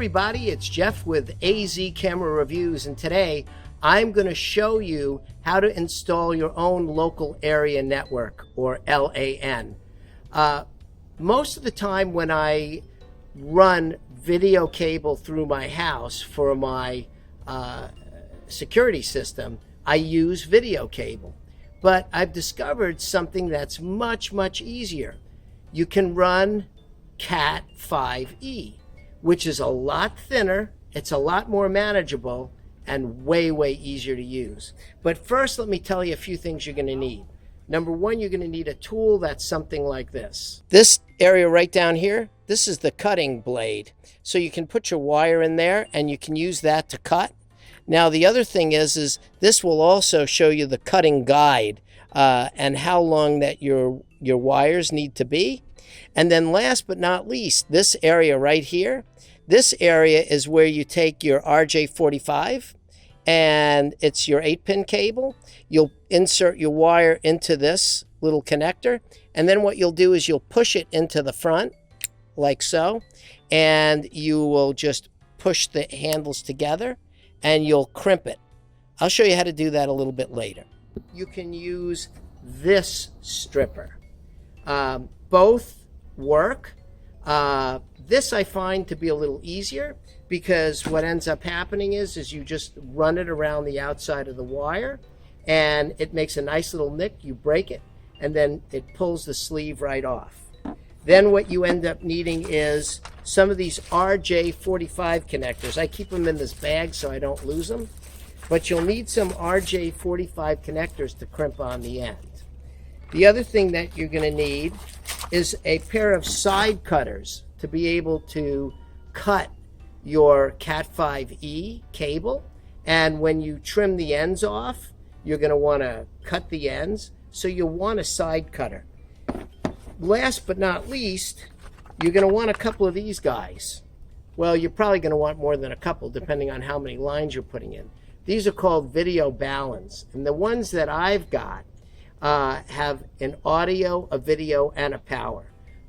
everybody, it's Jeff with AZ Camera Reviews, and today I'm going to show you how to install your own local area network, or LAN. Most of the time when I run video cable through my house for my security system, I use video cable. But I've discovered something that's much easier. You can run Cat 5e, which is a lot thinner, it's a lot more manageable, and way easier to use. But first, let me tell you a few things you're going to need. Number one, you're going to need a tool that's something like this. This area right down here, this is the cutting blade. So you can put your wire in there and you can use that to cut. Now the other thing is this will also show you the cutting guide and how long that your wires need to be. And then last but not least, this area right here, this area is where you take your RJ45 and it's your 8-pin cable. You'll insert your wire into this little connector, and then what you'll do is you'll push it into the front like so, and you will just push the handles together and you'll crimp it. I'll show you how to do that a little bit later. You can use this stripper. Both work. This I find to be a little easier because what ends up happening is you just run it around the outside of the wire and it makes a nice little nick. You break it and then it pulls the sleeve right off. Then what you end up needing is some of these RJ45 connectors. I keep them in this bag so I don't lose them, but you'll need some RJ45 connectors to crimp on the end. The other thing that you're going to need is a pair of side cutters to be able to cut your Cat 5e cable. And when you trim the ends off, you're going to want to cut the ends, so you'll want a side cutter. Last but not least, you're going to want a couple of these guys. Well, you're probably going to want more than a couple depending on how many lines you're putting in. These are called video Baluns, and the ones that I've got have an audio, a video, and a power.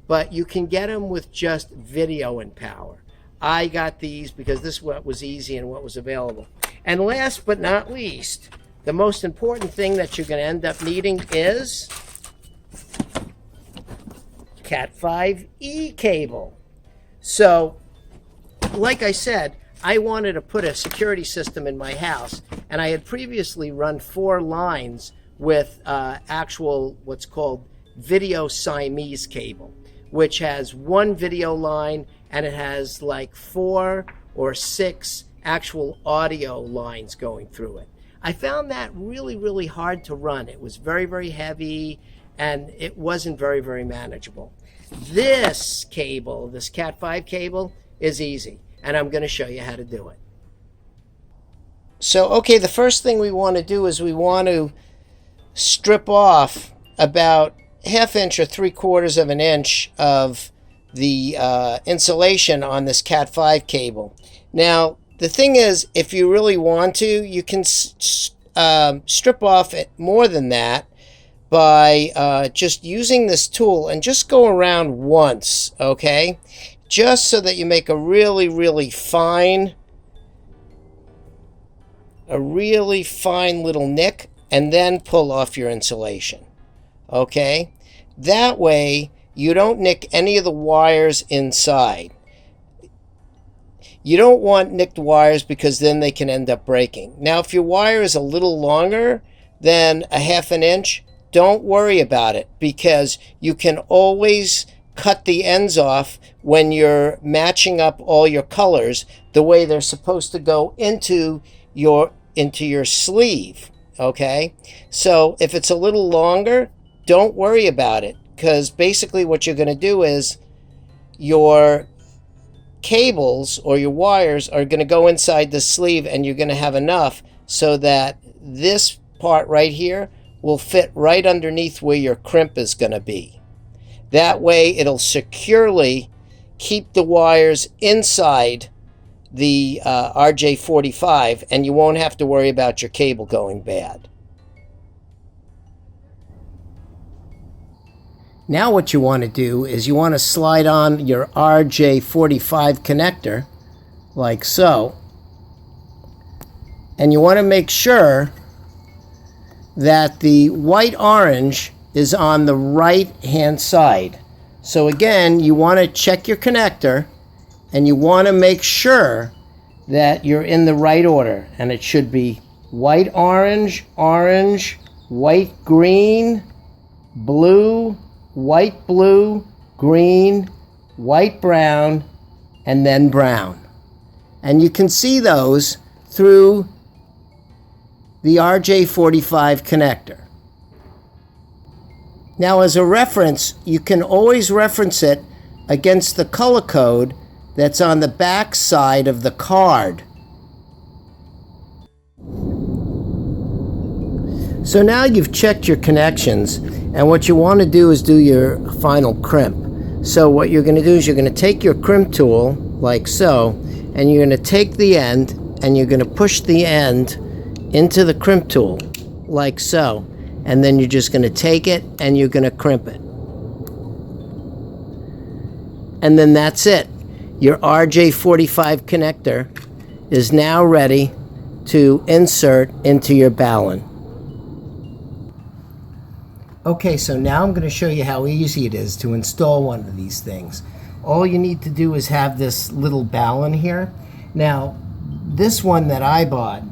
But you can get them with just video and power. I got these because this is what was easy and what was available. And last but not least, the most important thing that you're going to end up needing is Cat 5e cable. So, like I said, I wanted to put a security system in my house, and I had previously run 4 lines with actual what's called video Siamese cable, which has one video line and it has like 4 or 6 actual audio lines going through it. I found that really hard to run. It was very heavy and it wasn't very manageable. This cable, this Cat 5 cable, is easy, and I'm going to show you how to do it. So, okay, the first thing we want to do is we want to strip off about 1/2 inch or 3/4 of an inch of the insulation on this Cat 5 cable. Now, the thing is, if you really want to, you can strip off more than that by just using this tool and just go around once, okay? Just so that you make a really fine little nick, and then pull off your insulation, okay? That way you don't nick any of the wires inside. You don't want nicked wires because then they can end up breaking. Now, if your wire is a little longer than 1/2 an inch, don't worry about it because you can always cut the ends off when you're matching up all your colors the way they're supposed to go into your sleeve, okay? So if it's a little longer, don't worry about it, because basically what you're going to do is your cables or your wires are going to go inside the sleeve, and you're going to have enough so that this part right here will fit right underneath where your crimp is going to be. That way it'll securely keep the wires inside the RJ45, and you won't have to worry about your cable going bad. Now what you want to do is you want to slide on your RJ45 connector like so. And you want to make sure that the white orange is on the right hand side. So again, you want to check your connector and you want to make sure that you're in the right order, and it should be white orange, orange, white green, blue, white blue, green, white brown, and then brown. And you can see those through the RJ45 connector. Now, as a reference, you can always reference it against the color code that's on the back side of the card. So now you've checked your connections, and what you want to do is do your final crimp. So what you're going to do is you're going to take your crimp tool, like so, and you're going to take the end, and you're going to push the end into the crimp tool, like so. And then you're just going to take it, and you're going to crimp it. And then that's it. Your RJ45 connector is now ready to insert into your Balun. Okay, so now I'm going to show you how easy it is to install one of these things. All you need to do is have this little Balun here. Now, this one that I bought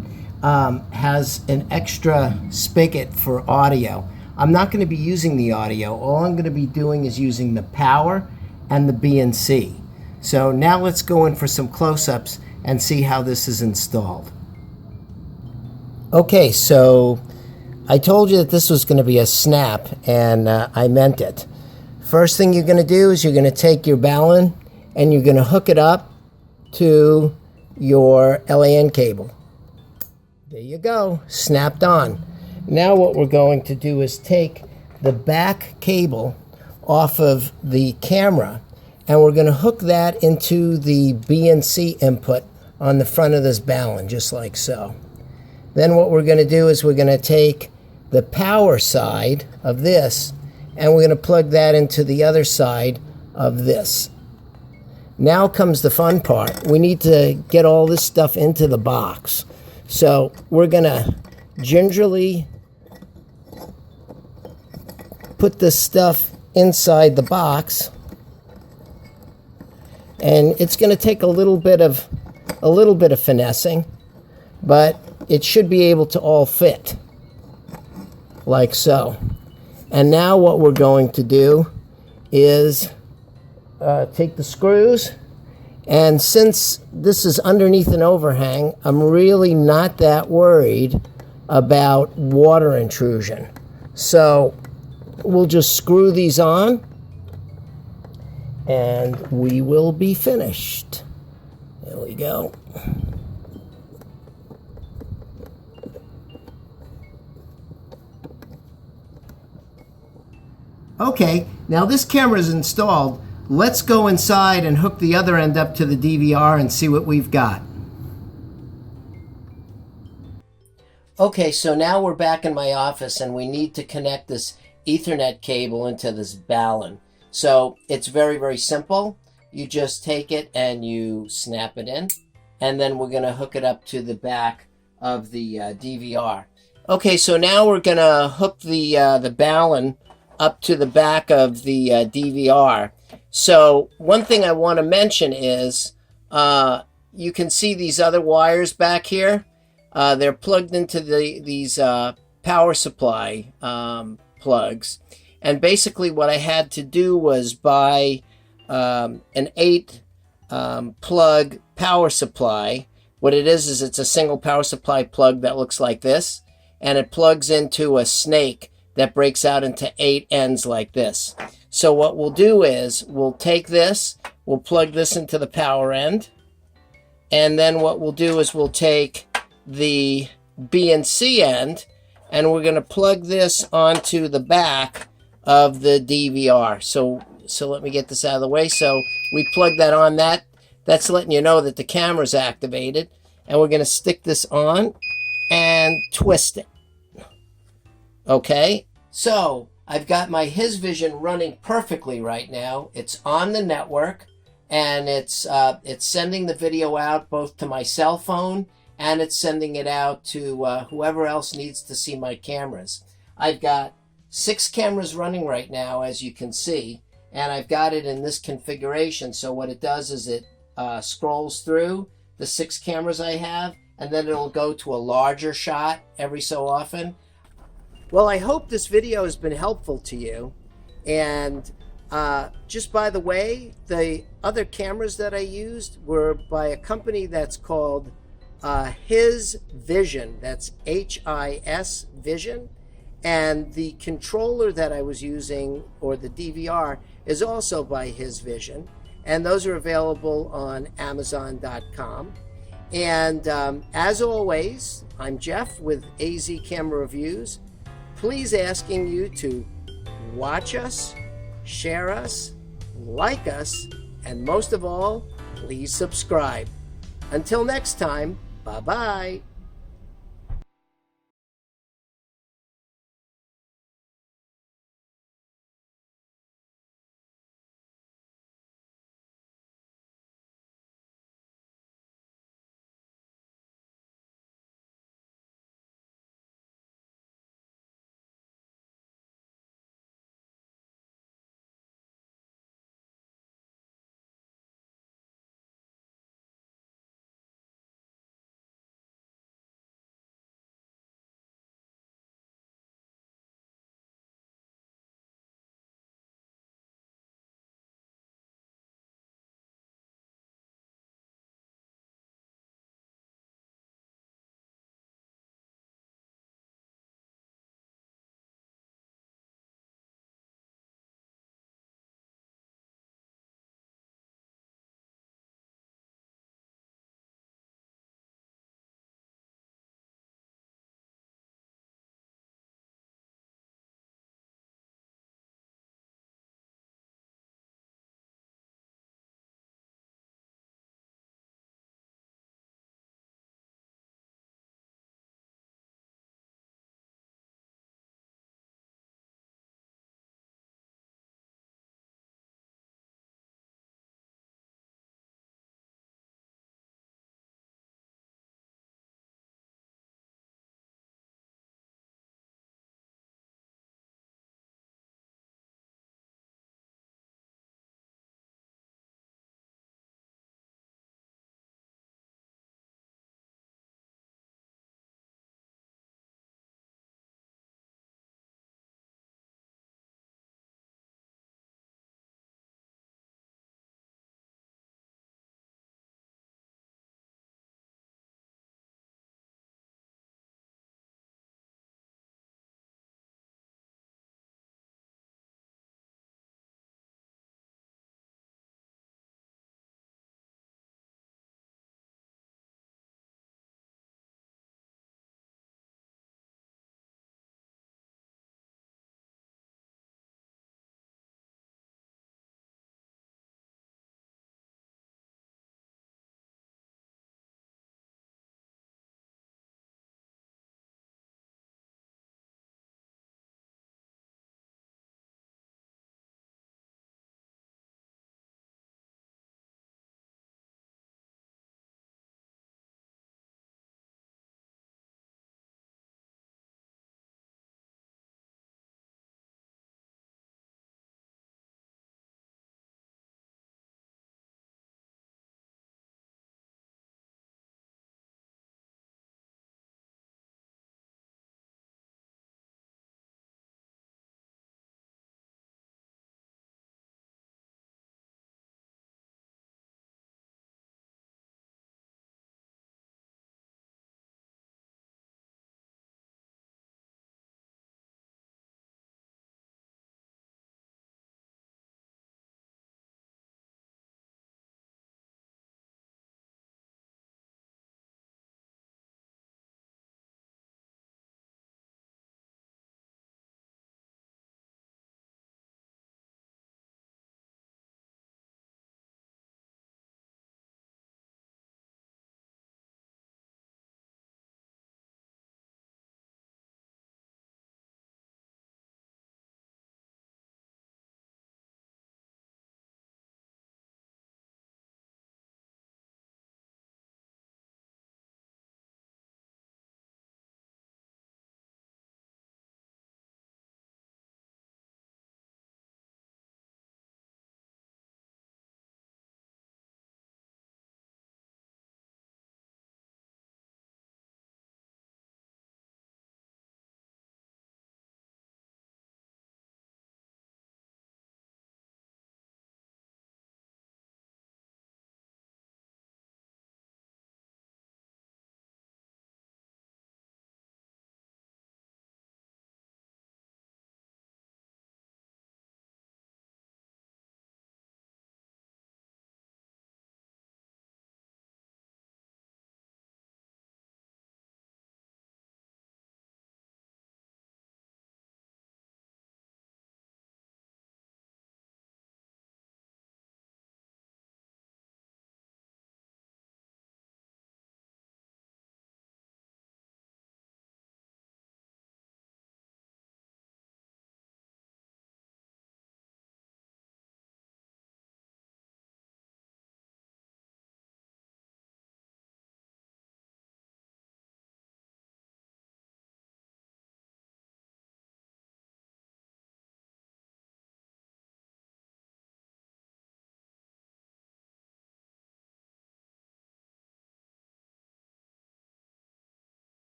has an extra spigot for audio. I'm not going to be using the audio. All I'm going to be doing is using the power and the BNC. So now let's go in for some close-ups and see how this is installed. Okay, so I told you that this was going to be a snap, and I meant it. First thing you're going to do is you're going to take your Balun and you're going to hook it up to your LAN cable. There you go, snapped on. Now what we're going to do is take the back cable off of the camera, and we're going to hook that into the BNC input on the front of this Balun, just like so. Then what we're going to do is we're going to take the power side of this, and we're going to plug that into the other side of this. Now comes the fun part. We need to get all this stuff into the box. So we're going to gingerly put this stuff inside the box, and it's going to take a little bit of finessing, but it should be able to all fit like so. And now what we're going to do is take the screws, and since this is underneath an overhang, I'm really not that worried about water intrusion. So we'll just screw these on and we will be finished. There we go. Okay, now this camera is installed. Let's go inside and hook the other end up to the DVR and see what we've got. Okay, so now we're back in my office and we need to connect this Ethernet cable into this Balun. So it's very, very simple. You just take it and you snap it in, and then we're going to hook it up to the back of the DVR. Okay, so now we're going to hook the Balun up to the back of the DVR. So one thing I want to mention is you can see these other wires back here. They're plugged into these power supply plugs. And basically what I had to do was buy an 8 plug power supply. What it is it's a single power supply plug that looks like this, and it plugs into a snake that breaks out into 8 ends like this. So what we'll do is we'll take this, we'll plug this into the power end, and then what we'll do is we'll take the BNC end and we're going to plug this onto the back of the DVR. So let me get this out of the way. So we plug that on. That's letting you know that the camera's activated, and we're going to stick this on and twist it. Okay, so I've got my His Vision running perfectly right now. It's on the network, and it's sending the video out both to my cell phone, and it's sending it out to whoever else needs to see my cameras. I've got 6 cameras running right now, as you can see, and I've got it in this configuration. So what it does is it scrolls through the 6 cameras I have, and then it'll go to a larger shot every so often. Well, I hope this video has been helpful to you. And just by the way, the other cameras that I used were by a company that's called His Vision. That's HIS Vision. And the controller that I was using, or the DVR, is also by His Vision. And those are available on Amazon.com. And as always, I'm Jeff with AZ Camera Reviews. Please asking you to watch us, share us, like us, and most of all, please subscribe. Until next time, bye-bye.